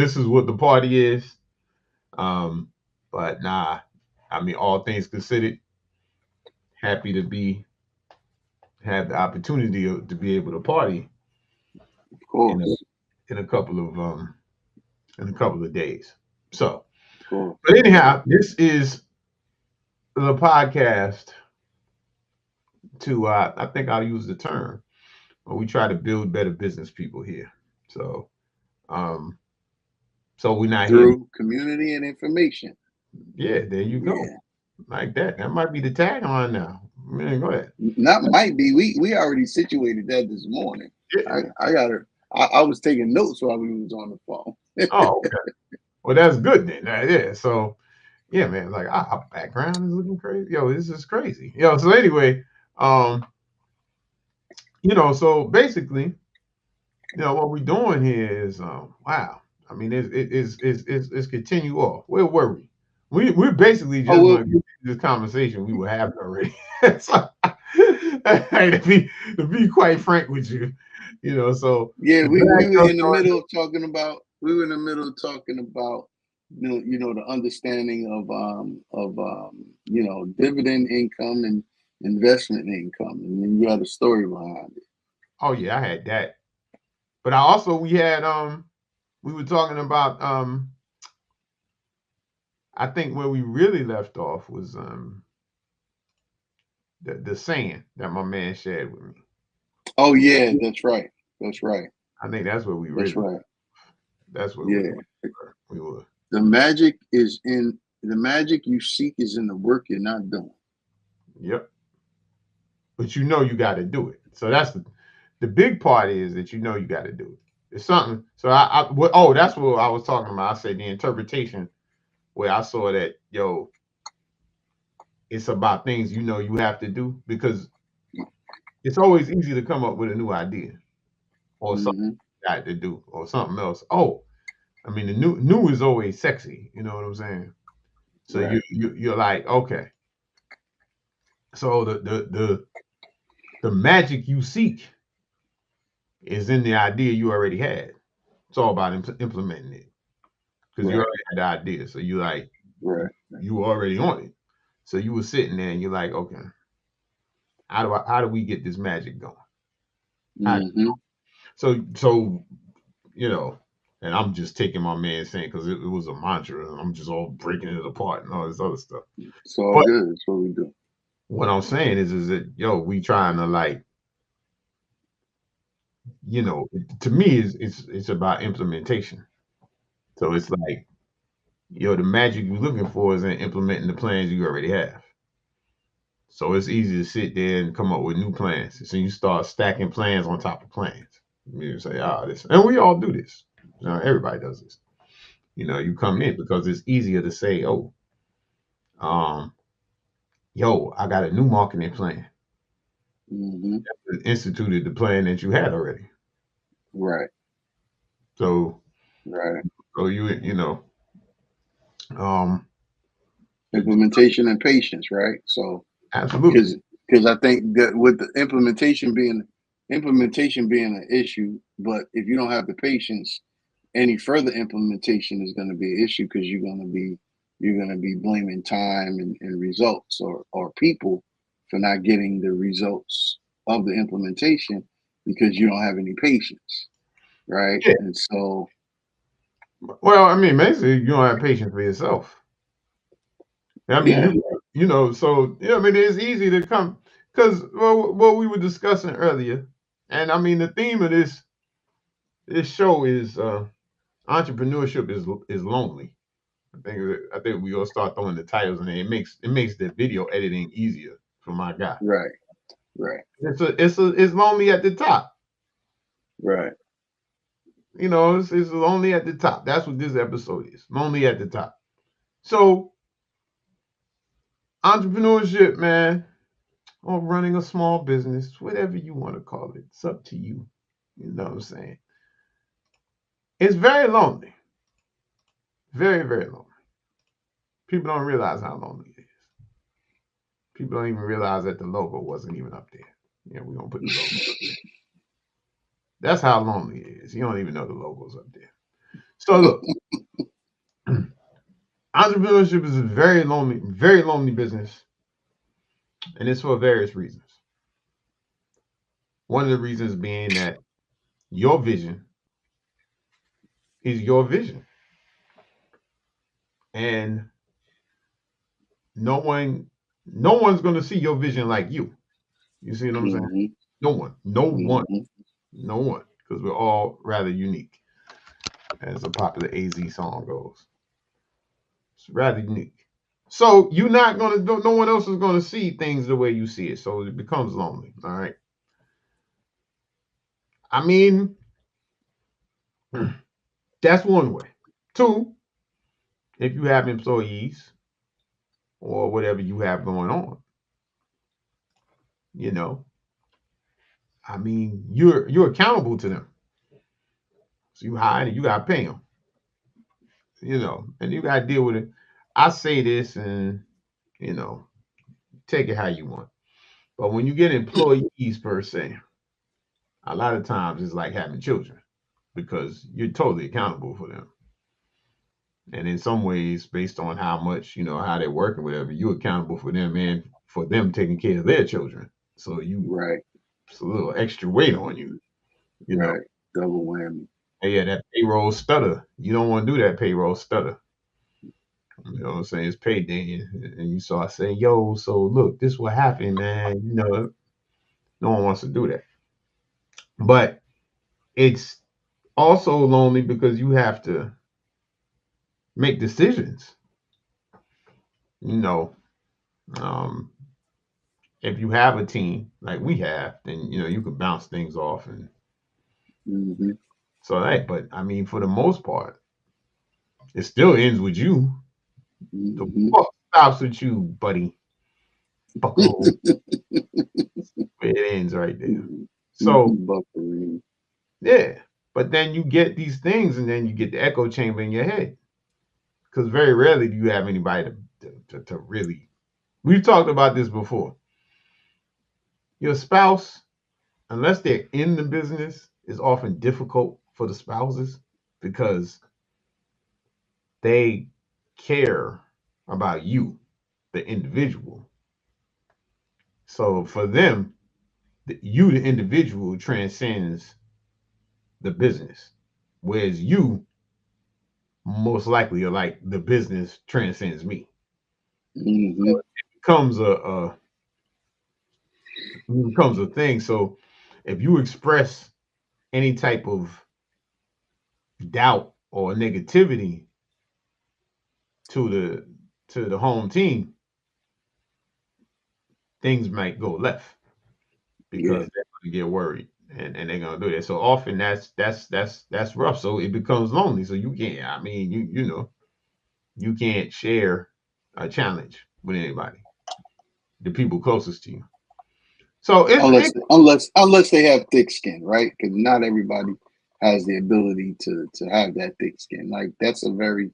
this is what the party is. But nah, I mean, all things considered, happy to have the opportunity to be able to party Of in course. in a couple of days. So, Of course. but anyhow, this is the podcast to I think I'll use the term we try to build better business people here. So um we're not here. Through community and information. Yeah, there you go. Yeah. Like that. That might be the tagline now. Man, go ahead. Not might be. We already situated that this morning. Yeah. I got her. I was taking notes while we was on the phone. Oh, okay. Well, that's good then. Yeah. So yeah, man. Like our background is looking crazy. Yo, this is crazy. Yo. So anyway, um, so basically, what we're doing here is wow. I mean, it's continue off. Where were we? We're basically Oh just well, going to continue this conversation we were having already. So, hey, to be quite frank with you, so yeah. the We bag were does in the start. middle of talking about. We were in the middle of talking about the understanding of dividend income and investment income, and then you had a story behind it. Oh yeah, I had that, but I also we were talking about I think where we really left off was the saying that my man shared with me. Oh yeah, that's right. That's right. I think that's where we That's really right. that's where we Yeah. were. We were. The magic you seek is in the work you're not doing. Yep. But you got to do it. So that's the big part is that you got to do it. It's something. So that's what I was talking about. I said the interpretation where I saw that it's about things you have to do because it's always easy to come up with a new idea or something Hmm. you got to do or something else. Oh, I mean the new is always sexy. You know what I'm saying? So Right. you're like okay. So the magic you seek is in the idea you already had. It's all about implementing it because you Right. already had the idea. So you like Right. you were already on it. So you were sitting there and you're like, okay, how do we get this magic going? How, Hmm. so you know, and I'm just taking my man saying because it was a mantra and I'm just all breaking it apart and all this other stuff. It's all But good. That's what we do. what I'm saying is that we trying to like, to me it's about implementation. So it's like, the magic you're looking for is in implementing the plans you already have. So it's easy to sit there and come up with new plans. So you start stacking plans on top of plans. You say, this, and we all do this. Everybody does this. You come in because it's easier to say, um, I got a new marketing plan. Hmm. Instituted the plan that you had already. Right. So, Right. um, Implementation and patience. Right. So absolutely. because I think that with the implementation being an issue, but if you don't have the patience, any further implementation is going to be an issue because you're going to be blaming time and results or people for not getting the results of the implementation because you don't have any patience, right? Yeah. And so Well, I mean, basically, you don't have patience for yourself. I mean, yeah. so I mean, it's easy to come because what we were discussing earlier, and I mean, the theme of this show is entrepreneurship is lonely. I think we all start throwing the titles and it makes the video editing easier for my guy. Right. Right. It's lonely at the top. Right. It's lonely at the top. That's what this episode is. Lonely at the top. So entrepreneurship, man, or running a small business, whatever you want to call it, it's up to you. You know what I'm saying? It's very lonely. Very, very lonely. People don't realize how lonely it is. People don't even realize that the logo wasn't even up there. Yeah, we're gonna put the logo up there. That's how lonely it is. You don't even know the logo's up there. So look, entrepreneurship is a very lonely business, and it's for various reasons. One of the reasons being that your vision is your vision, and no one, no one's going to see your vision like you. You see what I'm saying? Mm-hmm. No one, no one, Mm-hmm. no one, because we're all rather unique, as a popular AZ song goes. It's rather unique. So you're not gonna, no one else is gonna see things the way you see it. So it becomes lonely. All right. I mean, that's one way. Two, if you have employees or whatever you have going on, you know, I mean, you're accountable to them. So you hire and you gotta pay them, and you gotta deal with it. I say this, and you know, take it how you want. But when you get employees per se, a lot of times it's like having children because you're totally accountable for them. And in some ways, based on how much, how they're working, whatever, you're accountable for them and for them taking care of their children. So Right. it's a little extra weight on you, you know. Right. Double whammy. And yeah, that payroll stutter. You don't want to do that payroll stutter. You know what I'm saying? It's payday, and you start saying, "Yo, so look, this what happened, man." No one wants to do that. But it's also lonely because you have to make decisions. You know, um, if you have a team like we have, then you can bounce things off, and Mm-hmm. so that. But I mean, for the most part, it still ends with you. The Mm-hmm. fuck stops with you, buddy. Bucko. It ends right there. So Buffering. yeah, but then you get these things, and then you get the echo chamber in your head, because very rarely do you have anybody to really. We've talked about this before. Your spouse, unless they're in the business, is often difficult for the spouses because they care about you, the individual. So for them, you, the individual, transcends the business, whereas you most likely are like the business transcends me. Mm-hmm. So it becomes a thing. So if you express any type of doubt or negativity to the home team, things might go left because Yeah. they're going to get worried, and they're going to do that. So often that's rough. So it becomes lonely. So you can't. I mean, you can't share a challenge with anybody, the people closest to you. So Unless they have thick skin, right? Because not everybody has the ability to have that thick skin. Like that's a very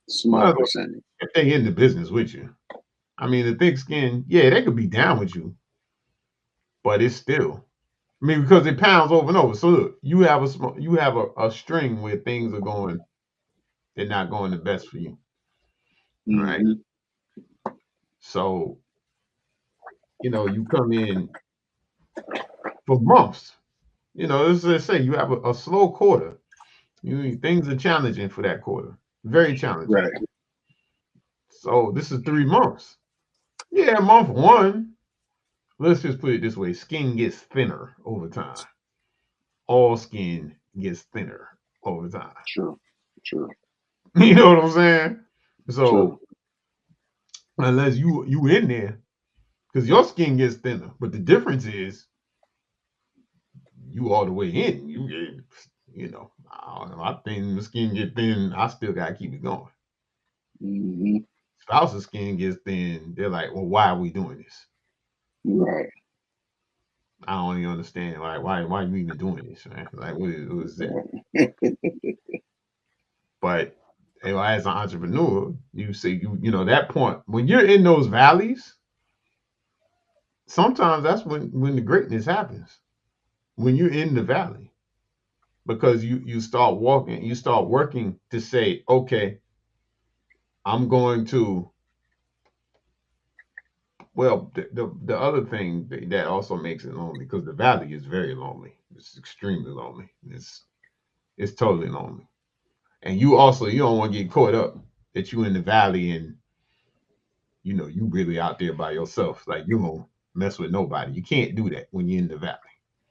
small well, percentage. if they in the business with you, I mean, the thick skin, yeah, they could be down with you, but it's still. I mean, because it pounds over and over. So look, you have a string where things are going, they're not going the best for you. All right. Mm-hmm. So, you come in for months. Let's say you have a slow quarter. Things are challenging for that quarter. Very challenging. Right. So this is 3 months. Yeah, month one, let's just put it this way, skin gets thinner over time. All skin gets thinner over time. True. True. You know what I'm saying? True. So unless you in there, because your skin gets thinner, but the difference is you all the way in. I don't know. I think the skin get thin. I still gotta keep it going. Mm-hmm. Spouse's skin gets thin. They're like, well, why are we doing this? Right. I don't even understand. Like, why are you even doing this, man? Like, what is that? But as an entrepreneur, you say that point when you're in those valleys. Sometimes that's when the greatness happens. When you're in the valley, because you start working to say, okay, I'm going to. Well, the other thing that also makes it lonely, because the valley is very lonely. It's extremely lonely. It's totally lonely. And you don't want to get caught up that you in the valley and you really out there by yourself. Like you don't mess with nobody. You can't do that when you're in the valley.